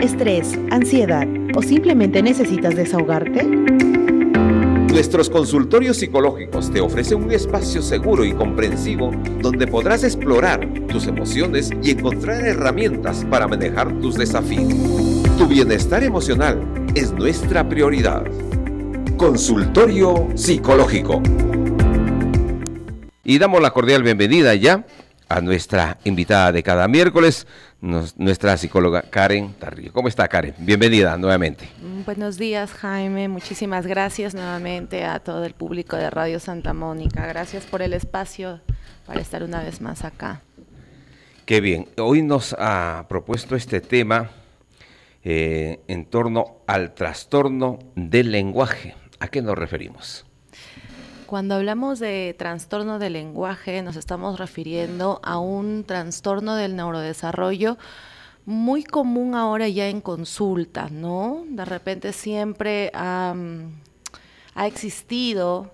estrés, ansiedad o simplemente necesitas desahogarte? Nuestros consultorios psicológicos te ofrecen un espacio seguro y comprensivo donde podrás explorar tus emociones y encontrar herramientas para manejar tus desafíos. Tu bienestar emocional es nuestra prioridad. Consultorio Psicológico. Y damos la cordial bienvenida ya a nuestra invitada de cada miércoles, nuestra psicóloga Karen Tarrillo. ¿Cómo está, Karen? Bienvenida nuevamente. Buenos días, Jaime. Muchísimas gracias nuevamente a todo el público de Radio Santa Mónica. Gracias por el espacio para estar una vez más acá. Qué bien. Hoy nos ha propuesto este tema en torno al trastorno del lenguaje. ¿A qué nos referimos? Cuando hablamos de trastorno del lenguaje, nos estamos refiriendo a un trastorno del neurodesarrollo muy común ahora ya en consulta, ¿no? De repente siempre ha existido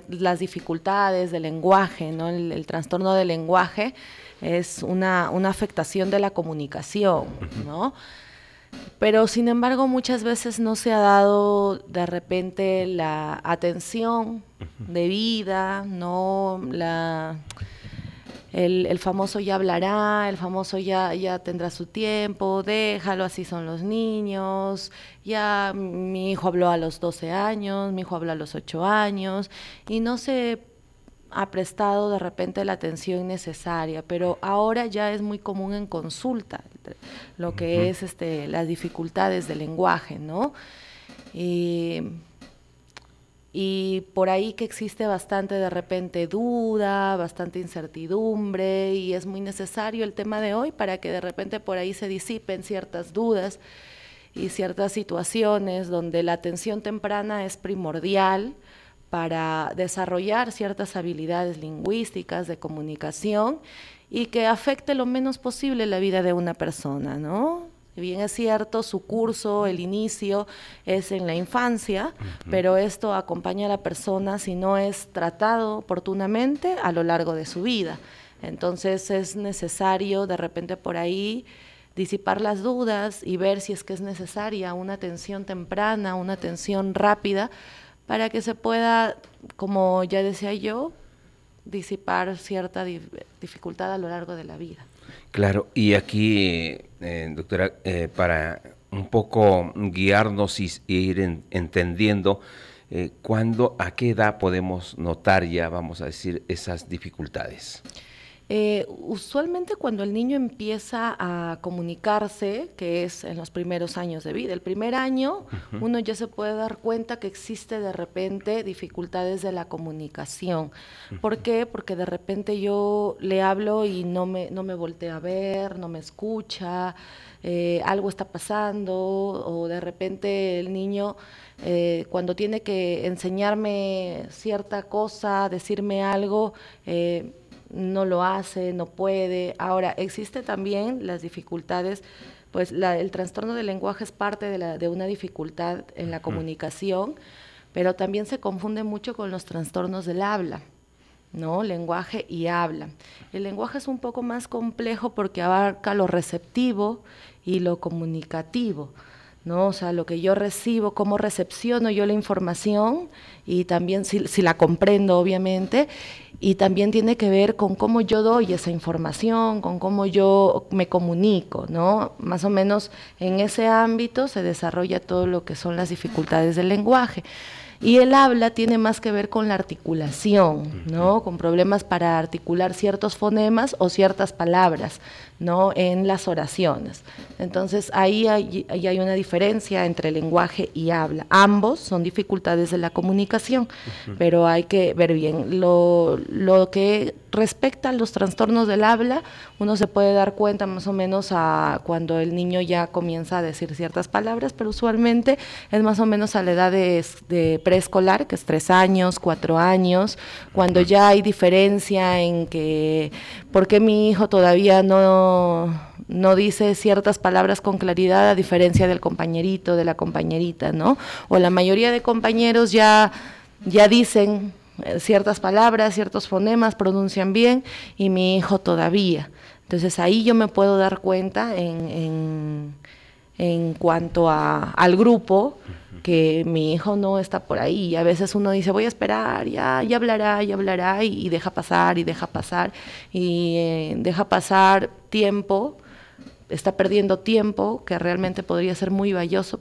las dificultades del lenguaje, ¿no? El trastorno del lenguaje es una afectación de la comunicación, ¿no? Pero sin embargo muchas veces no se ha dado de repente la atención debida, ¿no? El famoso ya hablará, el famoso ya tendrá su tiempo, déjalo, así son los niños, ya mi hijo habló a los 12 años, mi hijo habló a los 8 años, y no se ha prestado de repente la atención necesaria, pero ahora ya es muy común en consulta lo que es las dificultades del lenguaje, ¿no? Y por ahí que existe bastante de repente duda, bastante incertidumbre, y es muy necesario el tema de hoy para que de repente por ahí se disipen ciertas dudas y ciertas situaciones donde la atención temprana es primordial para desarrollar ciertas habilidades lingüísticas de comunicación y que afecte lo menos posible la vida de una persona, ¿no? Si bien es cierto, su curso, el inicio es en la infancia, pero esto acompaña a la persona si no es tratado oportunamente a lo largo de su vida. Entonces es necesario de repente por ahí disipar las dudas y ver si es que es necesaria una atención temprana, una atención rápida, para que se pueda, como ya decía yo, disipar cierta dificultad a lo largo de la vida. Claro, y aquí, doctora, para un poco guiarnos y ir entendiendo cuándo, a qué edad podemos notar ya, vamos a decir, esas dificultades. Usualmente cuando el niño empieza a comunicarse, que es en los primeros años de vida, el primer año uno ya se puede dar cuenta que existe de repente dificultades de la comunicación. ¿Por qué? Porque de repente yo le hablo y no me voltea a ver, no me escucha, algo está pasando, o de repente el niño cuando tiene que enseñarme cierta cosa, decirme algo, no lo hace, no puede. Ahora, existe también las dificultades, pues el trastorno del lenguaje es parte de una dificultad en la comunicación, pero también se confunde mucho con los trastornos del habla, ¿no? Lenguaje y habla. El lenguaje es un poco más complejo porque abarca lo receptivo y lo comunicativo, ¿no? O sea, lo que yo recibo, cómo recepciono yo la información y también si la comprendo, obviamente, y también tiene que ver con cómo yo doy esa información, con cómo yo me comunico, ¿no? Más o menos en ese ámbito se desarrolla todo lo que son las dificultades del lenguaje. Y el habla tiene más que ver con la articulación, ¿no? Con problemas para articular ciertos fonemas o ciertas palabras, ¿no? En las oraciones. Entonces, ahí hay una diferencia entre lenguaje y habla. Ambos son dificultades de la comunicación, pero hay que ver bien. Lo que respecta a los trastornos del habla, uno se puede dar cuenta más o menos a cuando el niño ya comienza a decir ciertas palabras, pero usualmente es más o menos a la edad de preescolar, que es 3 años, 4 años, cuando ya hay diferencia en que, ¿por qué mi hijo todavía no dice ciertas palabras con claridad a diferencia del compañerito, de la compañerita, ¿no? O la mayoría de compañeros ya dicen ciertas palabras, ciertos fonemas, pronuncian bien, y mi hijo todavía. Entonces ahí yo me puedo dar cuenta en en cuanto al grupo, que mi hijo no está por ahí. Y a veces uno dice, voy a esperar, ya hablará, y deja pasar, y deja pasar tiempo, está perdiendo tiempo que realmente podría ser muy valioso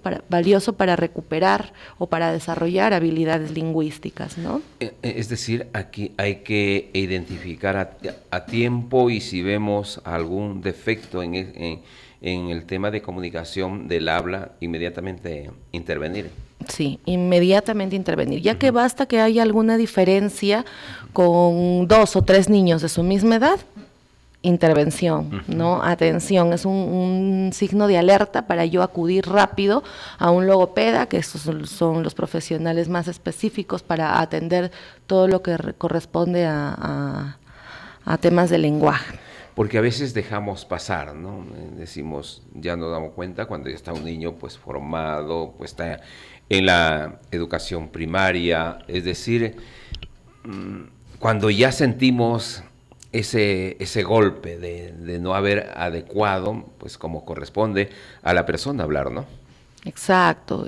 para recuperar o para desarrollar habilidades lingüísticas, ¿no? Es decir, aquí hay que identificar a tiempo, y si vemos algún defecto en el tema de comunicación del habla, inmediatamente intervenir. Sí, inmediatamente intervenir, ya que basta que haya alguna diferencia con 2 o 3 niños de su misma edad, intervención, ¿no? Atención, es un signo de alerta para yo acudir rápido a un logopeda, que estos son los profesionales más específicos para atender todo lo que corresponde a temas de lenguaje. Porque a veces dejamos pasar, ¿no? Decimos, ya nos damos cuenta cuando ya está un niño pues formado, pues está en la educación primaria, es decir, cuando ya sentimos ese golpe de no haber adecuado, pues como corresponde a la persona hablar, ¿no? Exacto,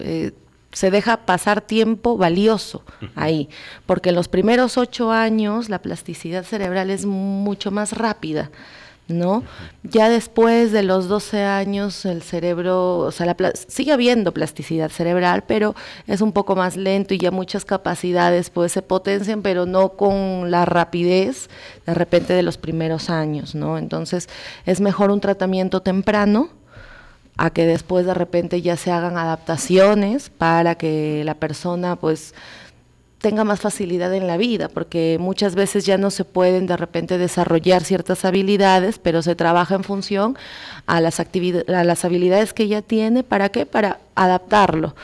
se deja pasar tiempo valioso ahí, porque en los primeros 8 años la plasticidad cerebral es mucho más rápida, ¿no? Ya después de los 12 años el cerebro, o sea, sigue habiendo plasticidad cerebral, pero es un poco más lento y ya muchas capacidades pues se potencian, pero no con la rapidez de repente de los primeros años, ¿no? Entonces es mejor un tratamiento temprano a que después de repente ya se hagan adaptaciones para que la persona pues tenga más facilidad en la vida, porque muchas veces ya no se pueden de repente desarrollar ciertas habilidades, pero se trabaja en función a las habilidades que ya tiene. ¿Para qué? Para adaptarlo,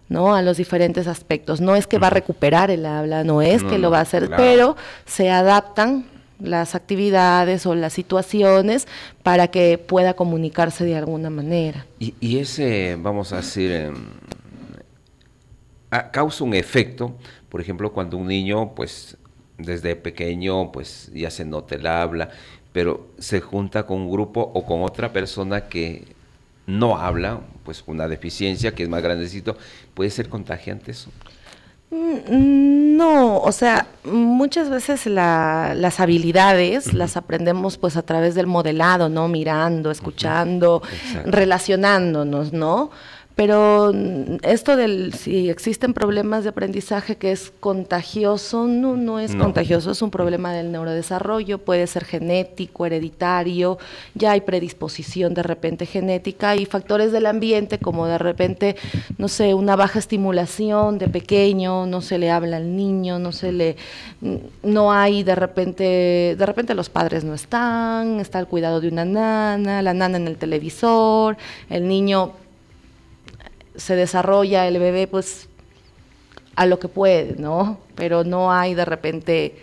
¿no? A los diferentes aspectos. No es que va a recuperar el habla, no es que lo va a hacer, claro, pero se adaptan las actividades o las situaciones para que pueda comunicarse de alguna manera. Y ese, vamos a decir, causa un efecto, por ejemplo, cuando un niño, pues, desde pequeño, pues, ya se nota el habla, pero se junta con un grupo o con otra persona que no habla, pues, con una deficiencia que es más grandecito, ¿puede ser contagiante eso? No, o sea, muchas veces las habilidades las aprendemos pues a través del modelado, ¿no? Mirando, escuchando, relacionándonos, ¿no? Pero esto si existen problemas de aprendizaje que es contagioso, no es contagioso, es un problema del neurodesarrollo, puede ser genético, hereditario, ya hay predisposición de repente genética y factores del ambiente como de repente, no sé, una baja estimulación de pequeño, no se le habla al niño, no hay de repente los padres no están, está el cuidado de una nana, la nana en el televisor, el niño se desarrolla, el bebé pues a lo que puede, ¿no? Pero no hay de repente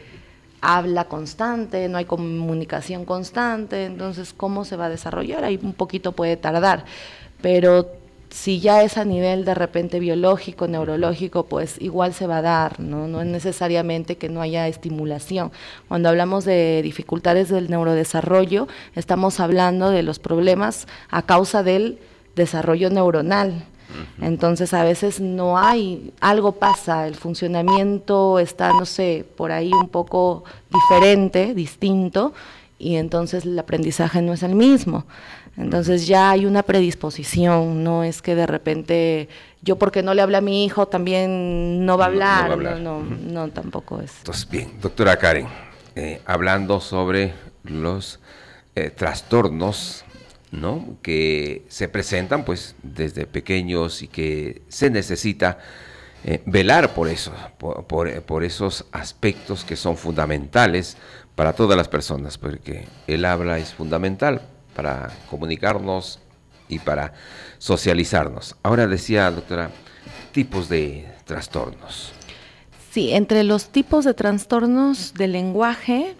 habla constante, no hay comunicación constante, entonces ¿cómo se va a desarrollar? Ahí un poquito puede tardar, pero si ya es a nivel de repente biológico, neurológico, pues igual se va a dar, ¿no? No es necesariamente que no haya estimulación. Cuando hablamos de dificultades del neurodesarrollo, estamos hablando de los problemas a causa del desarrollo neuronal. Entonces a veces no hay, algo pasa, el funcionamiento está, no sé, por ahí un poco diferente, distinto, y entonces el aprendizaje no es el mismo. Entonces ya hay una predisposición, no es que de repente yo porque no le hablé a mi hijo también no va a hablar, no, tampoco es. Entonces, bien, doctora Karen, hablando sobre los trastornos, ¿no?, que se presentan pues desde pequeños y que se necesita velar por eso, por esos aspectos que son fundamentales para todas las personas, porque el habla es fundamental para comunicarnos y para socializarnos. Ahora decía, doctora, tipos de trastornos. Sí, entre los tipos de trastornos del lenguaje,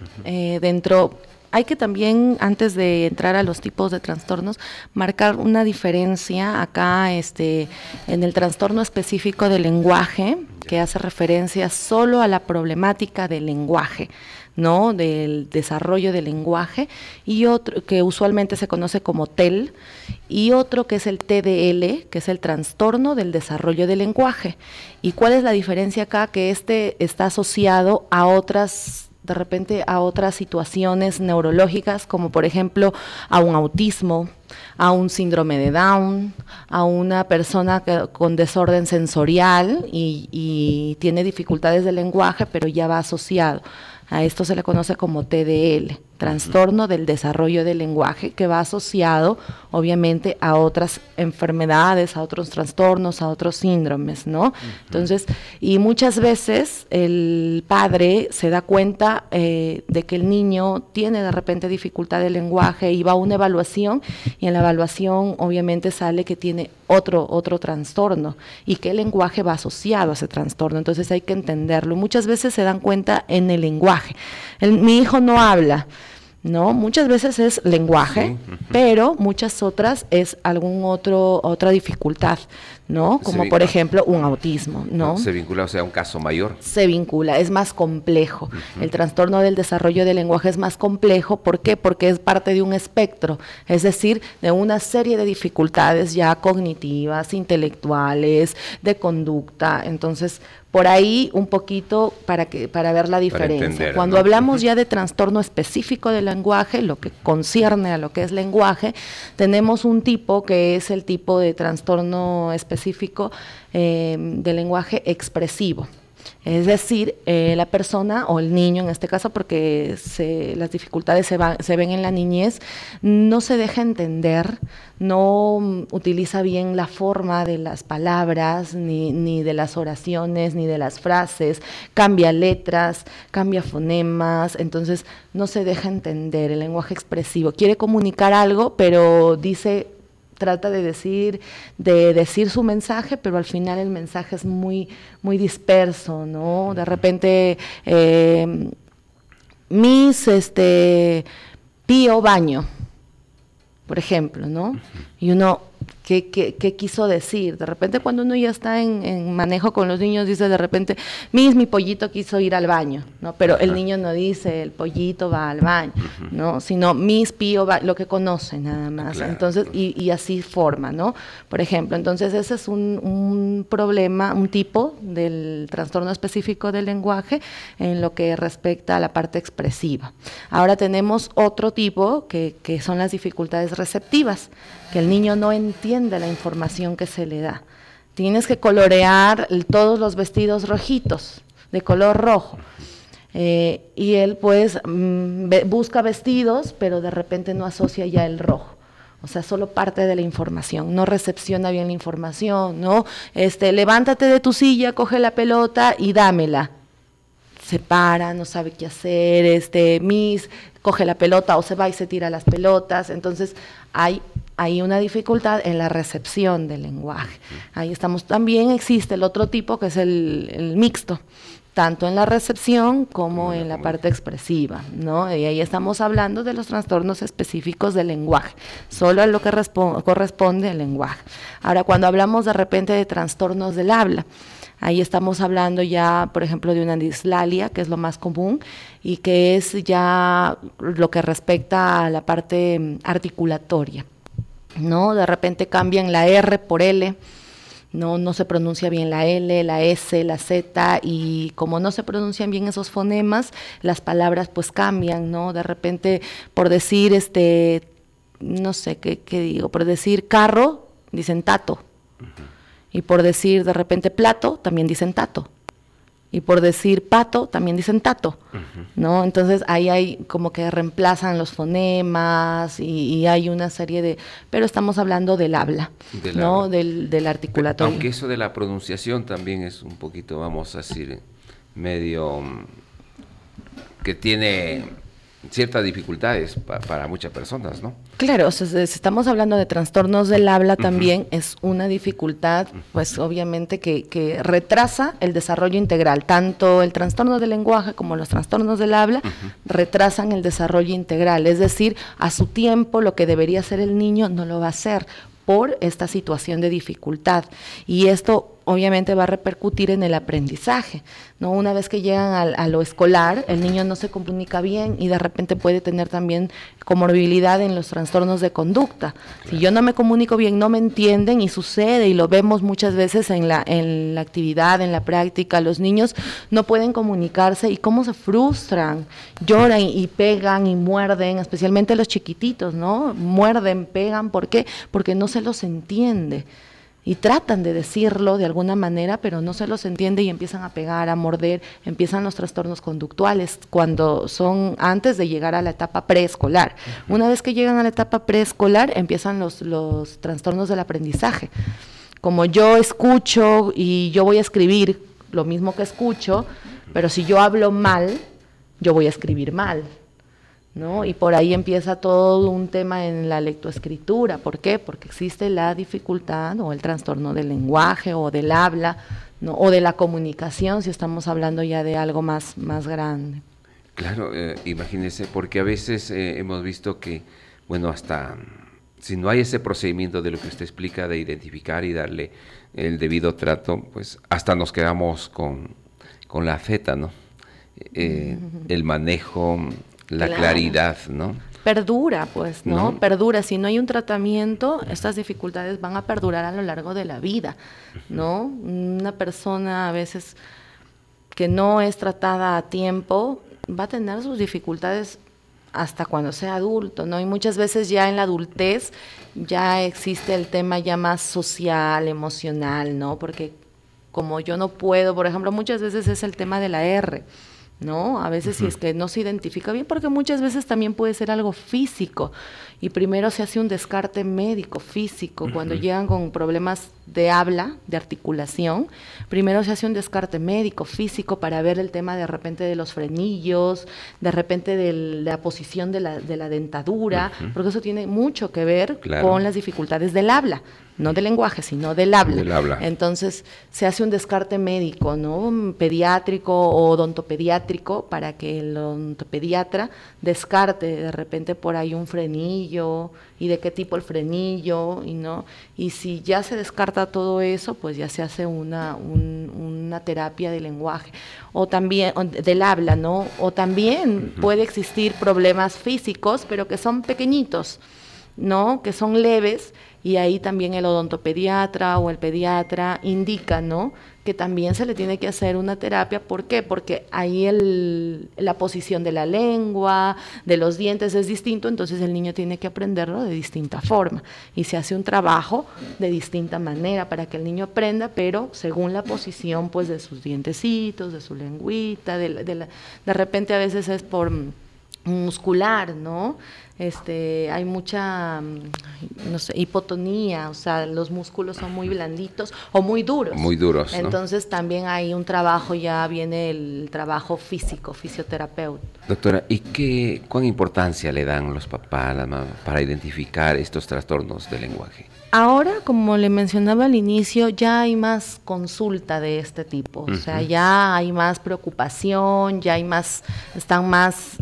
hay que también, antes de entrar a los tipos de trastornos, marcar una diferencia acá en el trastorno específico del lenguaje, que hace referencia solo a la problemática del lenguaje, ¿no? Del desarrollo del lenguaje, y otro que usualmente se conoce como TEL, y otro que es el TDL, que es el trastorno del desarrollo del lenguaje. ¿Y cuál es la diferencia acá? Que este está asociado a otras, de repente a otras situaciones neurológicas, como por ejemplo a un autismo, a un síndrome de Down, a una persona con desorden sensorial y tiene dificultades de lenguaje, pero ya va asociado. A esto se le conoce como TDL, trastorno del desarrollo del lenguaje, que va asociado obviamente a otras enfermedades, a otros trastornos, a otros síndromes, ¿no? Entonces, y muchas veces el padre se da cuenta de que el niño tiene de repente dificultad de lenguaje y va a una evaluación, y en la evaluación obviamente sale que tiene otro trastorno y que el lenguaje va asociado a ese trastorno. Entonces hay que entenderlo. Muchas veces se dan cuenta en el lenguaje. Mi hijo no habla, ¿no? Muchas veces es lenguaje, sí, pero muchas otras es otra dificultad, ¿no? Como por ejemplo un autismo, ¿no? Se vincula, o sea, a un caso mayor. Se vincula, es más complejo. El trastorno del desarrollo del lenguaje es más complejo. ¿Por qué? Porque es parte de un espectro, es decir, de una serie de dificultades ya cognitivas, intelectuales, de conducta. Entonces, por ahí un poquito para ver la diferencia. Entender, cuando hablamos ya de trastorno específico del lenguaje, lo que concierne a lo que es lenguaje, tenemos un tipo que es el tipo de trastorno específico del lenguaje expresivo. Es decir, la persona o el niño en este caso, porque las dificultades se ven en la niñez, no se deja entender, no utiliza bien la forma de las palabras, ni de las oraciones, ni de las frases, cambia letras, cambia fonemas, entonces no se deja entender el lenguaje expresivo. Quiere comunicar algo, pero trata de decir su mensaje, pero al final el mensaje es muy disperso, ¿no? De repente, pío baño, por ejemplo, ¿no? Y uno, ¿qué quiso decir? De repente cuando uno ya está en manejo con los niños, dice de repente, mi pollito quiso ir al baño, ¿no? Pero el niño no dice, el pollito va al baño, ¿no? Sino pío va, lo que conoce nada más. Claro. Entonces, y así forma, ¿no? Por ejemplo, entonces ese es un problema, un tipo del trastorno específico del lenguaje en lo que respecta a la parte expresiva. Ahora tenemos otro tipo que son las dificultades receptivas, que el niño no entiende la información que se le da. Tienes que colorear todos los vestidos rojitos, de color rojo. Y él pues busca vestidos, pero de repente no asocia ya el rojo. O sea, solo parte de la información, no recepciona bien la información, ¿no? Levántate de tu silla, coge la pelota y dámela. Se para, no sabe qué hacer, coge la pelota o se va y se tira las pelotas. Entonces hay una dificultad en la recepción del lenguaje. Ahí estamos. También existe el otro tipo que es el mixto, tanto en la recepción como en la parte expresiva, ¿no? Y ahí estamos hablando de los trastornos específicos del lenguaje, solo a lo que corresponde al lenguaje. Ahora, cuando hablamos de repente de trastornos del habla, ahí estamos hablando ya, por ejemplo, de una dislalia, que es lo más común, y que es ya lo que respecta a la parte articulatoria, ¿no? De repente cambian la R por L, no se pronuncia bien la L, la S, la Z, y como no se pronuncian bien esos fonemas, las palabras pues cambian, ¿no? De repente, por decir, no sé qué digo, por decir carro, dicen tato. Y por decir de repente plato, también dicen tato. Y por decir pato, también dicen tato, ¿no? Entonces ahí hay como que reemplazan los fonemas y hay una serie de... Pero estamos hablando del habla, ¿no? Del articulatorio. Aunque eso de la pronunciación también es un poquito, vamos a decir, medio... que tiene ciertas dificultades para muchas personas, ¿no? Claro, o sea, si estamos hablando de trastornos del habla también es una dificultad, pues obviamente que retrasa el desarrollo integral. Tanto el trastorno del lenguaje como los trastornos del habla retrasan el desarrollo integral, es decir, a su tiempo lo que debería hacer el niño no lo va a hacer por esta situación de dificultad. Y esto obviamente va a repercutir en el aprendizaje, ¿no? Una vez que llegan a lo escolar, el niño no se comunica bien y de repente puede tener también comorbilidad en los trastornos de conducta. Si yo no me comunico bien, no me entienden y sucede, y lo vemos muchas veces en la actividad, en la práctica, los niños no pueden comunicarse y cómo se frustran, lloran y pegan y muerden, especialmente los chiquititos, ¿no? Muerden, pegan, ¿por qué? Porque no se los entiende. Y tratan de decirlo de alguna manera, pero no se los entiende y empiezan a pegar, a morder, empiezan los trastornos conductuales cuando son antes de llegar a la etapa preescolar. Una vez que llegan a la etapa preescolar, empiezan los trastornos del aprendizaje. Como yo escucho y yo voy a escribir lo mismo que escucho, pero si yo hablo mal, yo voy a escribir mal, ¿no? Y por ahí empieza todo un tema en la lectoescritura. ¿Por qué? Porque existe la dificultad o el trastorno del lenguaje o del habla, ¿no? O de la comunicación, si estamos hablando ya de algo más grande. Claro, imagínese, porque a veces hemos visto que, bueno, hasta si no hay ese procedimiento de lo que usted explica, de identificar y darle el debido trato, pues hasta nos quedamos con la feta, ¿no? El manejo, la claridad, ¿no? Perdura, pues, ¿no? Perdura. Si no hay un tratamiento, estas dificultades van a perdurar a lo largo de la vida, ¿no? Una persona a veces que no es tratada a tiempo va a tener sus dificultades hasta cuando sea adulto, ¿no? Y muchas veces ya en la adultez ya existe el tema ya más social, emocional, ¿no? Porque como yo no puedo, por ejemplo, muchas veces es el tema de la R, ¿no? A veces si es que no se identifica bien, porque muchas veces también puede ser algo físico, y primero se hace un descarte médico, físico, cuando llegan con problemas de habla, de articulación, primero se hace un descarte médico, físico, para ver el tema de repente de los frenillos, de repente de la posición de la dentadura, porque eso tiene mucho que ver con las dificultades del habla, no del lenguaje, sino del habla. Entonces, se hace un descarte médico, ¿no? Pediátrico o odontopediátrico, para que el odontopediatra descarte de repente por ahí un frenillo, y de qué tipo el frenillo, y si ya se descarta todo eso, pues ya se hace una terapia de lenguaje, o también del habla, ¿no? O también puede existir problemas físicos, pero que son pequeñitos, ¿no? Que son leves, y ahí también el odontopediatra o el pediatra indica, ¿no?, que también se le tiene que hacer una terapia. ¿Por qué? Porque ahí la posición de la lengua, de los dientes es distinto, entonces el niño tiene que aprenderlo de distinta forma, y se hace un trabajo de distinta manera para que el niño aprenda, pero según la posición, pues, de sus dientecitos, de su lengüita, de repente a veces es por muscular, ¿no? Hay mucha, no sé, hipotonía, o sea, los músculos son muy blanditos o muy duros. Muy duros, ¿no? Entonces también hay un trabajo, ya viene el trabajo físico, fisioterapeuta. Doctora, ¿y cuán importancia le dan los papás, la mamá, para identificar estos trastornos del lenguaje? Ahora, como le mencionaba al inicio, ya hay más consulta de este tipo, o sea, ya hay más preocupación, ya hay más, están más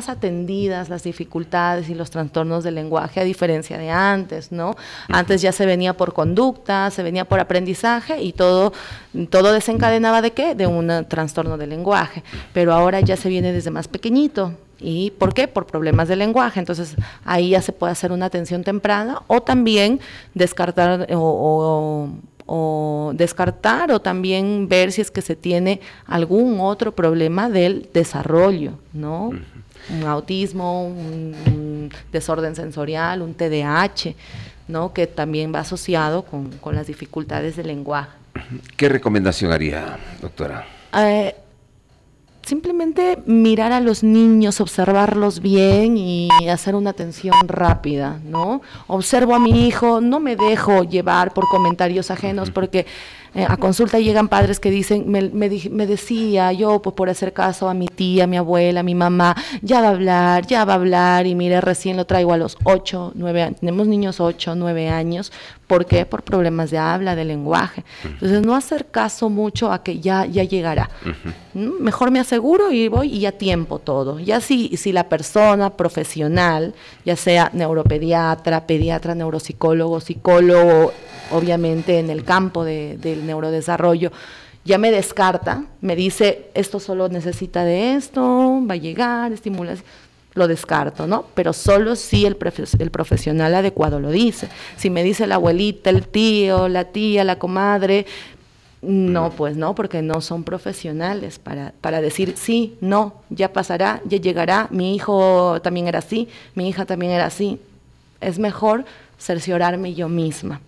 atendidas las dificultades y los trastornos del lenguaje, a diferencia de antes, ¿no? Antes ya se venía por conducta, se venía por aprendizaje, y todo desencadenaba ¿de qué? De un trastorno del lenguaje, pero ahora ya se viene desde más pequeñito. ¿Y por qué? Por problemas de lenguaje. Entonces, ahí ya se puede hacer una atención temprana, o también descartar o también ver si es que se tiene algún otro problema del desarrollo, ¿no? Un autismo, un desorden sensorial, un TDAH, ¿no? Que también va asociado con las dificultades del lenguaje. ¿Qué recomendación haría, doctora? Simplemente mirar a los niños, observarlos bien y hacer una atención rápida, ¿no? Observo a mi hijo, no me dejo llevar por comentarios ajenos, porque a consulta llegan padres que dicen, me decía yo, pues, por hacer caso a mi tía, a mi abuela, a mi mamá, ya va a hablar, y mire, recién lo traigo a los 8, 9 años, tenemos niños 8, 9 años, ¿por qué? Por problemas de habla, de lenguaje. Entonces, no hacer caso mucho a que ya llegará. Mejor me acerco seguro y voy y a tiempo todo. Ya si la persona profesional, ya sea neuropediatra, pediatra, neuropsicólogo, psicólogo, obviamente en el campo del neurodesarrollo, ya me descarta, me dice, esto solo necesita de esto, va a llegar, estimulación, lo descarto, ¿no? Pero solo si el profesional adecuado lo dice. Si me dice la abuelita, el tío, la tía, la comadre, no, pues no, porque no son profesionales para decir, sí, no, ya pasará, ya llegará, mi hijo también era así, mi hija también era así. Es mejor cerciorarme yo misma.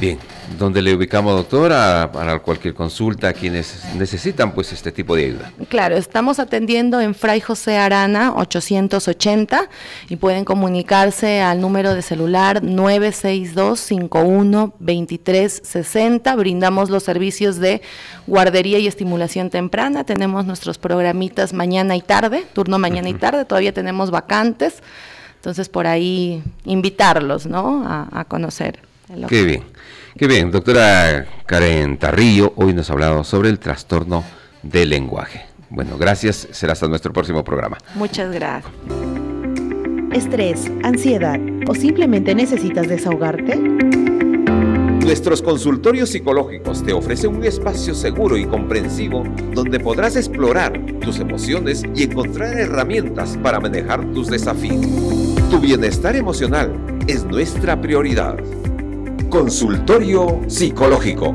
Bien, ¿dónde le ubicamos, doctora, para cualquier consulta a quienes necesitan pues este tipo de ayuda? Claro, estamos atendiendo en Fray José Arana 880 y pueden comunicarse al número de celular 962-51-2360. Brindamos los servicios de guardería y estimulación temprana. Tenemos nuestros programitas mañana y tarde, turno mañana y tarde, todavía tenemos vacantes. Entonces, por ahí invitarlos, ¿no?, a conocer. Qué bien, doctora Karen Tarrillo, hoy nos ha hablado sobre el trastorno del lenguaje. Bueno, gracias, será hasta nuestro próximo programa. Muchas gracias. Estrés, ansiedad o simplemente necesitas desahogarte. Nuestros consultorios psicológicos te ofrecen un espacio seguro y comprensivo donde podrás explorar tus emociones y encontrar herramientas para manejar tus desafíos. Tu bienestar emocional es nuestra prioridad. Consultorio Psicológico.